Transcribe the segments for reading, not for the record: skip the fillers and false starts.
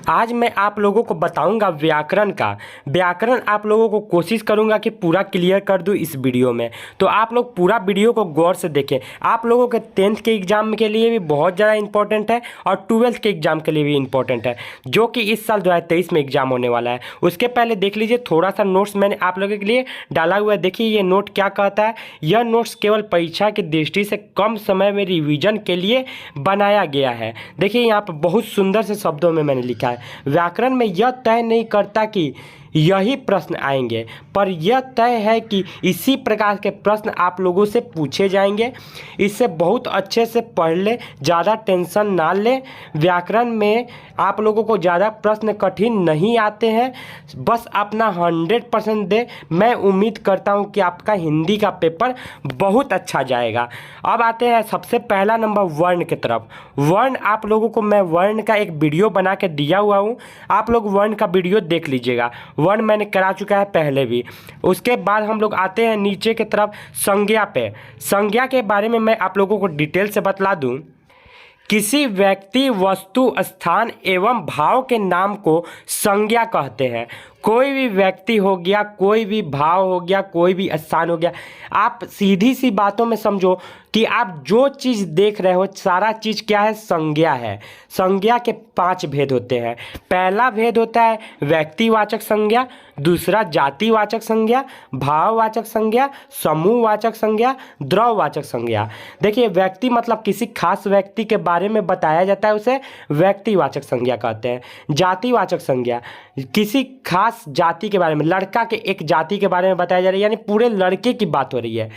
आज मैं आप लोगों को बताऊंगा व्याकरण का। व्याकरण आप लोगों को कोशिश करूंगा कि पूरा क्लियर कर दूं इस वीडियो में। तो आप लोग पूरा वीडियो को गौर से देखें। आप लोगों के 10th के एग्ज़ाम के लिए भी बहुत ज़्यादा इंपॉर्टेंट है और 12th के एग्ज़ाम के लिए भी इंपॉर्टेंट है, जो कि इस साल 2023 में एग्ज़ाम होने वाला है। उसके पहले देख लीजिए थोड़ा सा नोट्स मैंने आप लोगों के लिए डाला हुआ है। देखिए ये नोट क्या कहता है। यह नोट्स केवल परीक्षा की दृष्टि से कम समय में रिवीजन के लिए बनाया गया है। देखिए यहाँ पर बहुत सुंदर से शब्दों में मैंने लिखा है, व्याकरण में यह तय नहीं करता कि यही प्रश्न आएंगे, पर यह तय है कि इसी प्रकार के प्रश्न आप लोगों से पूछे जाएंगे। इससे बहुत अच्छे से पढ़ ले, ज़्यादा टेंशन ना ले। व्याकरण में आप लोगों को ज़्यादा प्रश्न कठिन नहीं आते हैं, बस अपना 100% दे। मैं उम्मीद करता हूं कि आपका हिंदी का पेपर बहुत अच्छा जाएगा। अब आते हैं सबसे पहला नंबर वर्ण की तरफ। वर्ण आप लोगों को मैं वर्ण का एक वीडियो बना के दिया हुआ हूँ, आप लोग वर्ण का वीडियो देख लीजिएगा। वर्ण मैंने करा चुका है पहले भी। उसके बाद हम लोग आते हैं नीचे की तरफ संज्ञा पे। संज्ञा के बारे में मैं आप लोगों को डिटेल से बतला दूं। किसी व्यक्ति, वस्तु, स्थान एवं भाव के नाम को संज्ञा कहते हैं। कोई भी व्यक्ति हो गया, कोई भी भाव हो गया, कोई भी स्थान हो गया, आप सीधी सी बातों में समझो कि आप जो चीज़ देख रहे हो सारा चीज़ क्या है, संज्ञा है। संज्ञा के 5 भेद होते हैं। पहला भेद होता है व्यक्तिवाचक संज्ञा, दूसरा जातिवाचक संज्ञा, भाववाचक संज्ञा, समूहवाचक संज्ञा, द्रव्यवाचक संज्ञा। देखिए व्यक्ति मतलब किसी खास व्यक्ति के बारे में बताया जाता है, उसे व्यक्तिवाचक संज्ञा कहते हैं। जातिवाचक संज्ञा किसी खास जाति के बारे में, लड़का के एक जाति के बारे में बताया जा रहा है, यानी पूरे लड़के की बात हो रही है।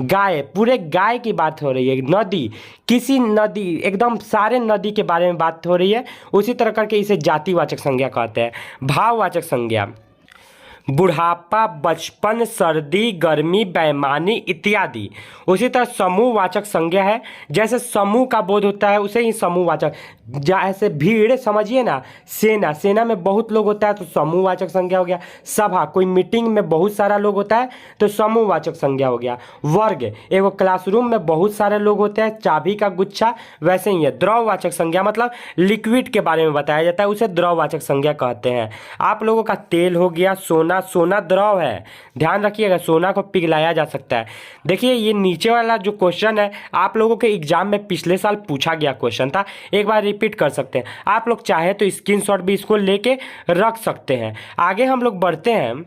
गाय, पूरे गाय की बात हो रही है। नदी, किसी नदी, एकदम सारे नदी के बारे में बात हो रही है। उसी तरह करके इसे जातिवाचक संज्ञा कहते हैं। भाववाचक संज्ञा बुढ़ापा, बचपन, सर्दी, गर्मी, बेईमानी इत्यादि। उसी तरह समूहवाचक संज्ञा है, जैसे समूह का बोध होता है उसे ही समूहवाचक। जैसे भीड़ समझिए ना, सेना, सेना में बहुत लोग होता है तो समूहवाचक संज्ञा हो गया। सभा, कोई मीटिंग में बहुत सारा लोग होता है तो समूहवाचक संज्ञा हो गया। वर्ग, एगो क्लासरूम में बहुत सारे लोग होते हैं, चाबी का गुच्छा, वैसे ही है। द्रव्यवाचक संज्ञा मतलब लिक्विड के बारे में बताया जाता है, उसे द्रव्यवाचक संज्ञा कहते हैं। आप लोगों का तेल हो गया, सोना, सोना द्रव है, ध्यान रखिएगा, सोना को पिघलाया जा सकता है। देखिए ये नीचे वाला जो क्वेश्चन है आप लोगों के एग्जाम में पिछले साल पूछा गया क्वेश्चन था, एक बार रिपीट कर सकते हैं। आप लोग चाहे तो स्क्रीनशॉट भी इसको लेके रख सकते हैं। आगे हम लोग बढ़ते हैं।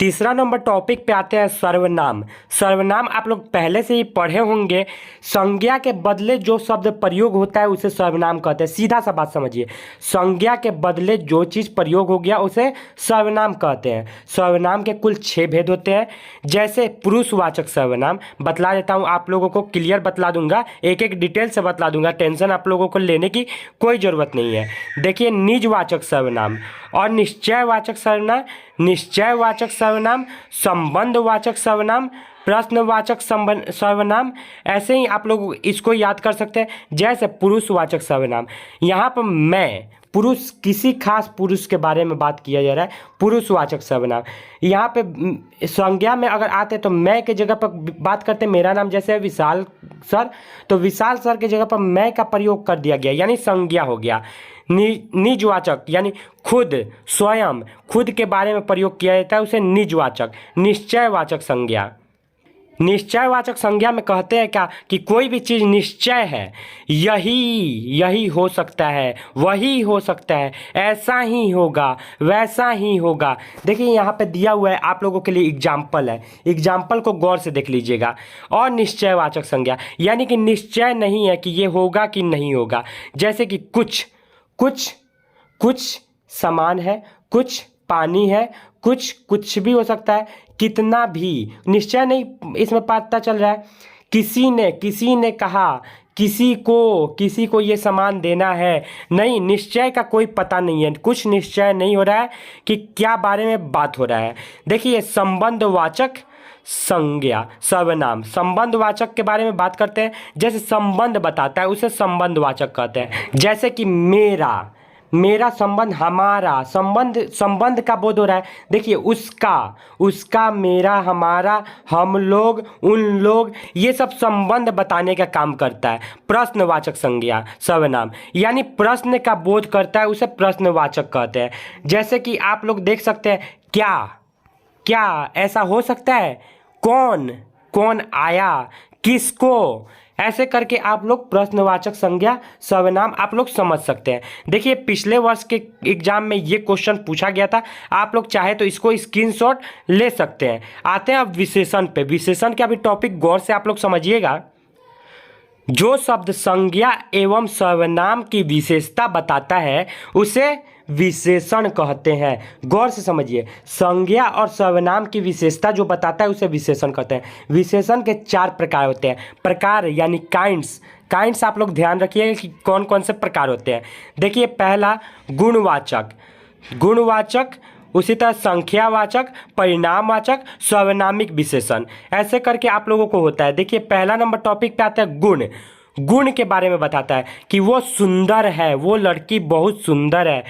तीसरा नंबर टॉपिक पे आते हैं सर्वनाम। सर्वनाम आप लोग पहले से ही पढ़े होंगे। संज्ञा के बदले जो शब्द प्रयोग होता है उसे सर्वनाम कहते हैं। सीधा सा बात समझिए, संज्ञा के बदले जो चीज़ प्रयोग हो गया उसे सर्वनाम कहते हैं। सर्वनाम के कुल 6 भेद होते हैं। जैसे पुरुषवाचक सर्वनाम बतला देता हूँ, आप लोगों को क्लियर बतला दूंगा, एक एक डिटेल से बतला दूंगा, टेंशन आप लोगों को लेने की कोई ज़रूरत नहीं है। देखिए निजवाचक सर्वनाम और निश्चयवाचक सर्वनाम, निश्चयवाचक सर्वनाम, संबंधवाचक सर्वनाम, प्रश्नवाचक सर्वनाम। ऐसे ही आप लोग इसको याद कर सकते हैं। जैसे पुरुषवाचक सर्वनाम, यहाँ पर मैं, पुरुष, किसी खास पुरुष के बारे में बात किया जा रहा है, पुरुषवाचक सर्वनाम। यहाँ पे संज्ञा में अगर आते तो मैं के जगह पर बात करते, मेरा नाम जैसे है विशाल सर, तो विशाल सर की जगह पर मैं का प्रयोग कर दिया गया, यानी संज्ञा हो गया। निजवाचक यानी खुद, स्वयं, खुद के बारे में प्रयोग किया जाता है, उसे निजवाचक। निश्चयवाचक संज्ञा, निश्चयवाचक संज्ञा में कहते हैं क्या कि कोई भी चीज़ निश्चय है, यही हो सकता है, वही हो सकता है, ऐसा ही होगा, वैसा ही होगा। देखिए यहाँ पे दिया हुआ है आप लोगों के लिए एग्जाम्पल है, एग्जाम्पल को गौर से देख लीजिएगा। और निश्चयवाचक संज्ञा यानी कि निश्चय नहीं है कि ये होगा कि नहीं होगा। जैसे कि कुछ सामान है, कुछ पानी है, कुछ भी हो सकता है, कितना भी, निश्चय नहीं इसमें पता चल रहा है। किसी ने कहा, किसी को ये सामान देना है, नहीं, निश्चय का कोई पता नहीं है, कुछ निश्चय नहीं हो रहा है कि क्या बारे में बात हो रहा है। देखिए संबंधवाचक संज्ञा सर्वनाम, संबंधवाचक के बारे में बात करते हैं। जैसे संबंध बताता है उसे संबंधवाचक कहते हैं। जैसे कि मेरा संबंध, हमारा संबंध, संबंध का बोध हो रहा है। देखिए उसका, उसका, मेरा, हमारा, हम लोग, उन लोग, ये सब संबंध बताने का काम करता है। प्रश्नवाचक संज्ञा सर्वनाम यानी प्रश्न का बोध करता है, उसे प्रश्नवाचक कहते हैं। जैसे कि आप लोग देख सकते हैं, क्या, क्या ऐसा हो सकता है, कौन, कौन आया, किसको, ऐसे करके आप लोग प्रश्नवाचक संज्ञा सर्वनाम आप लोग समझ सकते हैं। देखिए पिछले वर्ष के एग्जाम में ये क्वेश्चन पूछा गया था, आप लोग चाहे तो इसको स्क्रीनशॉट ले सकते हैं। आते हैं अब विशेषण पे। विशेषण का भी टॉपिक गौर से आप लोग समझिएगा। जो शब्द संज्ञा एवं सर्वनाम की विशेषता बताता है उसे विशेषण कहते हैं। गौर से समझिए, संज्ञा और सर्वनाम की विशेषता जो बताता है उसे विशेषण कहते हैं। विशेषण के 4 प्रकार होते हैं। प्रकार यानी काइंड्स, काइंड्स आप लोग ध्यान रखिएगा कि कौन कौन से प्रकार होते हैं। देखिए पहला गुणवाचक, गुणवाचक, उसी तरह संख्यावाचक, परिणामवाचक, सर्वनामिक विशेषण, ऐसे करके आप लोगों को होता है। देखिए पहला नंबर टॉपिक पे आता है गुण। गुण के बारे में बताता है कि वो सुंदर है, वो लड़की बहुत सुंदर है,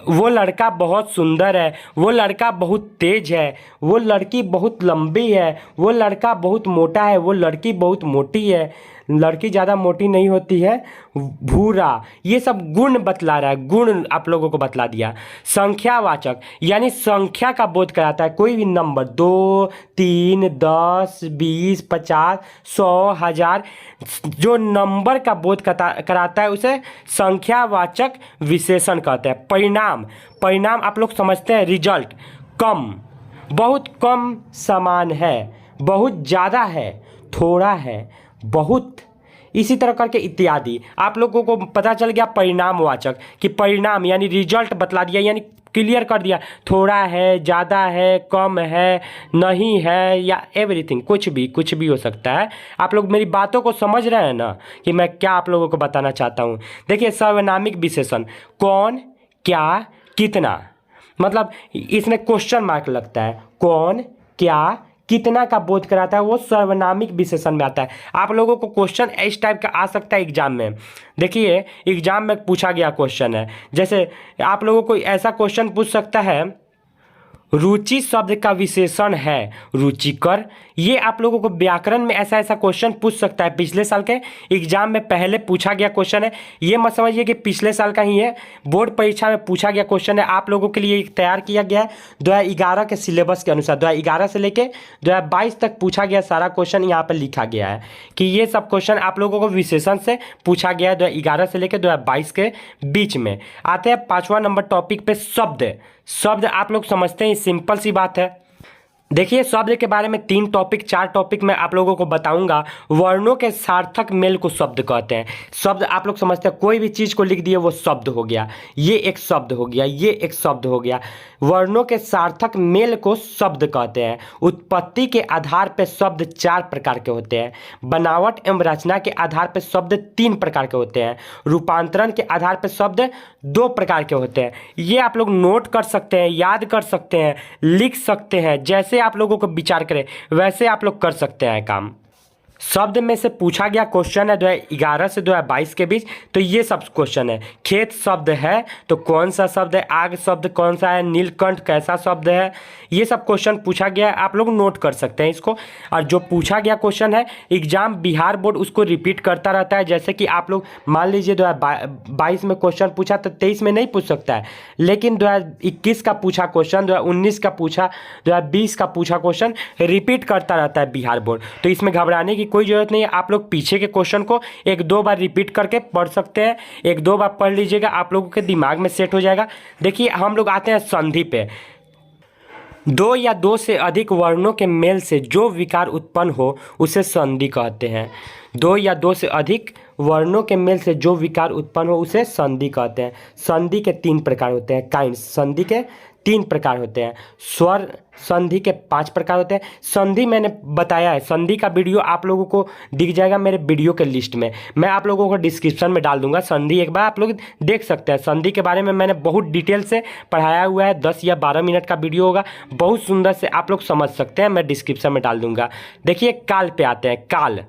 वो लड़का बहुत सुंदर है, वो लड़का बहुत तेज है, वो लड़की बहुत लंबी है, वो लड़का बहुत मोटा है, वो लड़की बहुत मोटी है, लड़की ज़्यादा मोटी नहीं होती है, भूरा। ये सब गुण बतला रहा है, गुण आप लोगों को बतला दिया। संख्यावाचक यानी संख्या का बोध कराता है, कोई भी नंबर 2, 3, 10, 20, 50, 100, 1000, जो नंबर का बोध कराता है उसे संख्यावाचक विशेषण कहते हैं। परिणाम, परिणाम आप लोग समझते हैं रिजल्ट, कम, बहुत कम समान है, बहुत ज़्यादा है, थोड़ा है, बहुत, इसी तरह करके इत्यादि। आप लोगों को पता चल गया परिणामवाचक कि परिणाम यानी रिजल्ट बतला दिया, यानी क्लियर कर दिया, थोड़ा है, ज़्यादा है, कम है, नहीं है, या एवरीथिंग, कुछ भी हो सकता है। आप लोग मेरी बातों को समझ रहे हैं ना कि मैं क्या आप लोगों को बताना चाहता हूँ। देखिए सर्वनामिक विशेषण, कौन, क्या, कितना, मतलब इसमें क्वेश्चन मार्क लगता है, कौन, क्या, कितना का बोध कराता है, वो सर्वनामिक विशेषण में आता है। आप लोगों को क्वेश्चन इस टाइप का आ सकता है एग्जाम में। देखिए एग्जाम में पूछा गया क्वेश्चन है, जैसे आप लोगों को ऐसा क्वेश्चन पूछ सकता है, रुचि शब्द का विशेषण है रुचिकर। ये आप लोगों को व्याकरण में ऐसा ऐसा क्वेश्चन पूछ सकता है। पिछले साल के एग्जाम में पहले पूछा गया क्वेश्चन है, ये मत समझिए कि पिछले साल का ही है, बोर्ड परीक्षा में पूछा गया क्वेश्चन है। आप लोगों के लिए तैयार किया गया है 2011 के सिलेबस के अनुसार। 2011 से लेके 2022 तक पूछा गया सारा क्वेश्चन यहाँ पर लिखा गया है कि ये सब क्वेश्चन आप लोगों को विशेषण से पूछा गया है 2011 से लेकर 2022 के बीच में। आते हैं 5वां नंबर टॉपिक पे, शब्द। शब्द आप लोग समझते हैं, सिंपल सी बात है। देखिए शब्द के बारे में 3 टॉपिक 4 टॉपिक मैं आप लोगों को बताऊंगा। वर्णों के सार्थक मेल को शब्द कहते हैं। शब्द आप लोग समझते हैं, कोई भी चीज़ को लिख दिए वो शब्द हो गया, ये एक शब्द हो गया, ये एक शब्द हो गया। वर्णों के सार्थक मेल को शब्द कहते हैं। उत्पत्ति के आधार पर शब्द 4 प्रकार के होते हैं। बनावट एवं रचना के आधार पर शब्द 3 प्रकार के होते हैं। रूपांतरण के आधार पर शब्द 2 प्रकार के होते हैं। ये आप लोग नोट कर सकते हैं, याद कर सकते हैं, लिख सकते हैं, जैसे आप लोगों को विचार करें वैसे आप लोग कर सकते हैं काम। शब्द में से पूछा गया क्वेश्चन है 2011 से 2022 के बीच, तो ये सब क्वेश्चन है। खेत शब्द है तो कौन सा शब्द है, आग शब्द कौन सा है, नीलकंठ कैसा शब्द है, ये सब क्वेश्चन पूछा गया है। आप लोग नोट कर सकते हैं इसको। और जो पूछा गया क्वेश्चन है एग्जाम बिहार बोर्ड उसको रिपीट करता रहता है। जैसे कि आप लोग मान लीजिए 2022 में क्वेश्चन पूछा तो 23 में नहीं पूछ सकता है, लेकिन 2021 का पूछा क्वेश्चन, 2019 का पूछा, 2020 का पूछा क्वेश्चन रिपीट करता रहता है बिहार बोर्ड। तो इसमें घबराने की कोई जरूरत नहीं है। आप लोग पीछे के क्वेश्चन को 1-2 बार रिपीट करके पढ़ सकते हैं। 1-2 बार पढ़ लीजिएगा, आप लोगों के दिमाग में सेट हो जाएगा। देखिए हम लोग आते हैं संधि पे। 2 या 2 से अधिक वर्णों के मेल से जो विकार उत्पन्न हो उसे संधि कहते हैं। 2 या 2 से अधिक वर्णों के मेल से जो विकार उत्पन्न हो उसे संधि कहते हैं। संधि के 3 प्रकार होते हैं। काइंड, संधि के 3 प्रकार होते हैं। स्वर संधि के 5 प्रकार होते हैं। संधि मैंने बताया है, संधि का वीडियो आप लोगों को दिख जाएगा मेरे वीडियो के लिस्ट में, मैं आप लोगों को डिस्क्रिप्शन में डाल दूंगा। संधि एक बार आप लोग देख सकते हैं। संधि के बारे में मैंने बहुत डिटेल से पढ़ाया हुआ है, 10 या 12 मिनट का वीडियो होगा, बहुत सुंदर से आप लोग समझ सकते हैं, मैं डिस्क्रिप्शन में डाल दूंगा। देखिए काल पे आते हैं। काल,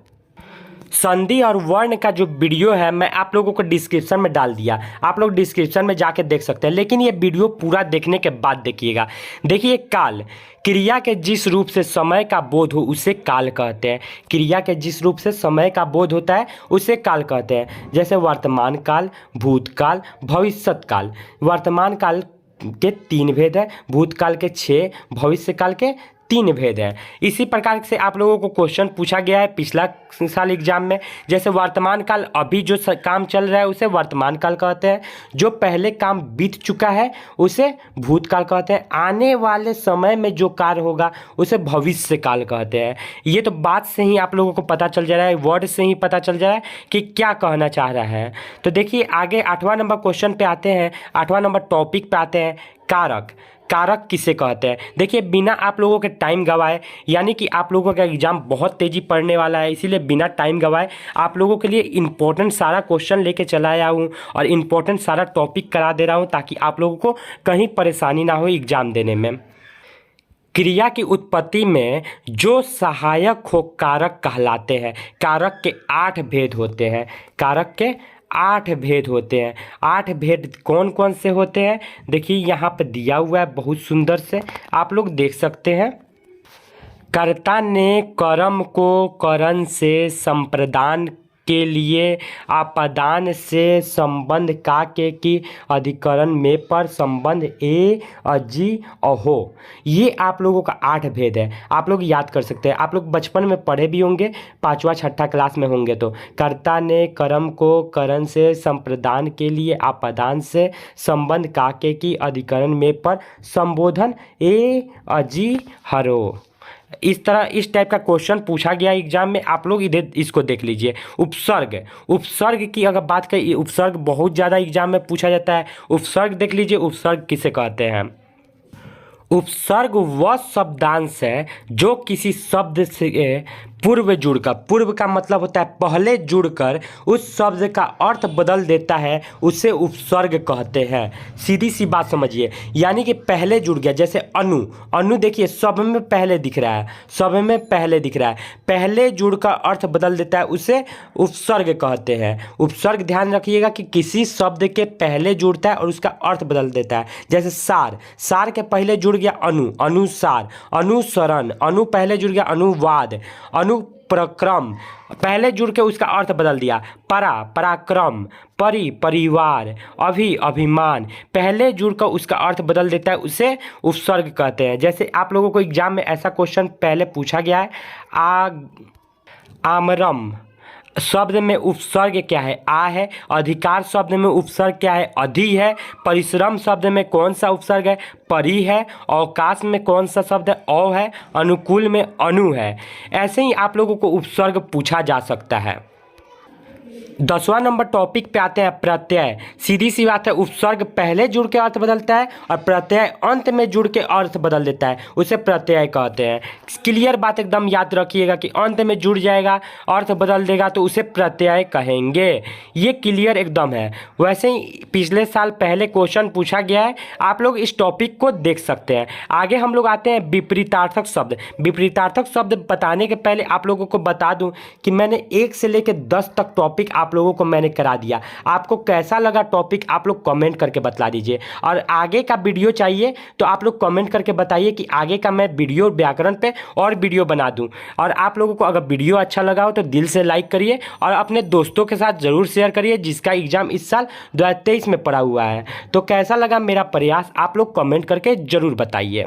संधि और वर्ण का जो वीडियो है मैं आप लोगों को डिस्क्रिप्शन में डाल दिया, आप लोग डिस्क्रिप्शन में जाके देख सकते हैं, लेकिन ये वीडियो पूरा देखने के बाद देखिएगा। देखिए, काल क्रिया के जिस रूप से समय का बोध हो उसे काल कहते हैं। क्रिया के जिस रूप से समय का बोध होता है उसे काल कहते हैं। जैसे वर्तमान काल, भूतकाल, भविष्यत काल। वर्तमान काल के 3 भेद है, भूतकाल के 6, भविष्य काल के 3 भेद हैं। इसी प्रकार से आप लोगों को क्वेश्चन पूछा गया है पिछला साल एग्जाम में। जैसे वर्तमान काल, अभी जो काम चल रहा है उसे वर्तमान काल कहते हैं। जो पहले काम बीत चुका है उसे भूतकाल कहते हैं। आने वाले समय में जो कार्य होगा उसे भविष्य काल कहते हैं। ये तो बात से ही आप लोगों को पता चल जा रहा है, वर्ड से ही पता चल जा रहा है कि क्या कहना चाह रहा है। तो देखिए, आगे 8वां नंबर क्वेश्चन पे आते हैं, 8वां नंबर टॉपिक पे आते हैं, कारक। कारक किसे कहते हैं? देखिए, बिना आप लोगों के टाइम गवाए, यानी कि आप लोगों का एग्जाम बहुत तेजी पड़ने वाला है, इसीलिए बिना टाइम गवाए आप लोगों के लिए इंपॉर्टेंट सारा क्वेश्चन लेके चला आया हूँ और इंपॉर्टेंट सारा टॉपिक करा दे रहा हूँ, ताकि आप लोगों को कहीं परेशानी ना हो एग्जाम देने में। क्रिया की उत्पत्ति में जो सहायक हो कारक कहलाते हैं। कारक के 8 भेद होते हैं। कारक के 8 भेद होते हैं। 8 भेद कौन कौन से होते हैं? देखिए, यहाँ पे दिया हुआ है बहुत सुंदर से, आप लोग देख सकते हैं। कर्ता ने कर्म को करण से संप्रदान के लिए आपादान से संबंध का के की अधिकरण में पर संबंध ए अजी अहो। ये आप लोगों का 8 भेद है, आप लोग याद कर सकते हैं। आप लोग बचपन में पढ़े भी होंगे, 5वां 6ठा क्लास में होंगे। तो कर्ता ने कर्म को करण से संप्रदान के लिए आपादान से संबंध का के की अधिकरण में पर संबोधन ए अजी हरो। इस तरह इस टाइप का क्वेश्चन पूछा गया एग्जाम में। आप लोग इधर इसको देख लीजिए। उपसर्ग, उपसर्ग की अगर बात करें, उपसर्ग बहुत ज़्यादा एग्जाम में पूछा जाता है। उपसर्ग देख लीजिए, उपसर्ग किसे कहते हैं? उपसर्ग वह शब्दांश है जो किसी शब्द से पूर्व जुड़कर, पूर्व का मतलब होता है पहले जुड़कर उस शब्द का अर्थ बदल देता है, उसे उपसर्ग कहते हैं। सीधी सी बात समझिए, यानी कि पहले जुड़ गया। जैसे अनु, अनु देखिए सब में पहले दिख रहा है, सब में पहले दिख रहा है, पहले जुड़कर अर्थ बदल देता है, उसे उपसर्ग कहते हैं। उपसर्ग ध्यान रखिएगा कि किसी शब्द के पहले जुड़ता है और उसका अर्थ बदल देता है। जैसे सार, सार के पहले जुड़ गया अनु, अनुसार, अनुसरण, अनु पहले जुड़ गया अनुवाद, प्रक्रम पहले जुड़ के उसका अर्थ बदल दिया। परा, पराक्रम, परि, परिवार, अभि, अभिमान, पहले जुड़कर उसका अर्थ बदल देता है, उसे उपसर्ग कहते हैं। जैसे आप लोगों को एग्जाम में ऐसा क्वेश्चन पहले पूछा गया है, आमरम शब्द में उपसर्ग क्या है? आ है। अधिकार शब्द में उपसर्ग क्या है? अधि है। परिश्रम शब्द में कौन सा उपसर्ग है? परि है। अवकाश में कौन सा शब्द है? औ है। अनुकूल में अनु है। ऐसे ही आप लोगों को उपसर्ग पूछा जा सकता है। 10वां नंबर टॉपिक पे आते हैं, प्रत्यय। सीधी सी बात है, उपसर्ग पहले जुड़ के अर्थ बदलता है और प्रत्यय अंत में जुड़ के अर्थ बदल देता है, उसे प्रत्यय कहते हैं। क्लियर बात एकदम याद रखिएगा कि अंत में जुड़ जाएगा, अर्थ बदल देगा तो उसे प्रत्यय कहेंगे। ये क्लियर एकदम है। वैसे ही पिछले साल पहले क्वेश्चन पूछा गया है, आप लोग इस टॉपिक को देख सकते हैं। आगे हम लोग आते हैं विपरीतार्थक शब्द। विपरीतार्थक शब्द बताने के पहले आप लोगों को बता दूं कि मैंने 1 से लेकर 10 तक टॉपिक आप लोगों को मैंने करा दिया। आपको कैसा लगा टॉपिक आप लोग कमेंट करके बता दीजिए, और आगे का वीडियो चाहिए तो आप लोग कमेंट करके बताइए कि आगे का मैं वीडियो व्याकरण पे और वीडियो बना दूं। और आप लोगों को अगर वीडियो अच्छा लगा हो तो दिल से लाइक करिए और अपने दोस्तों के साथ ज़रूर शेयर करिए जिसका एग्जाम इस साल 2023 में पड़ा हुआ है। तो कैसा लगा मेरा प्रयास आप लोग कमेंट करके ज़रूर बताइए।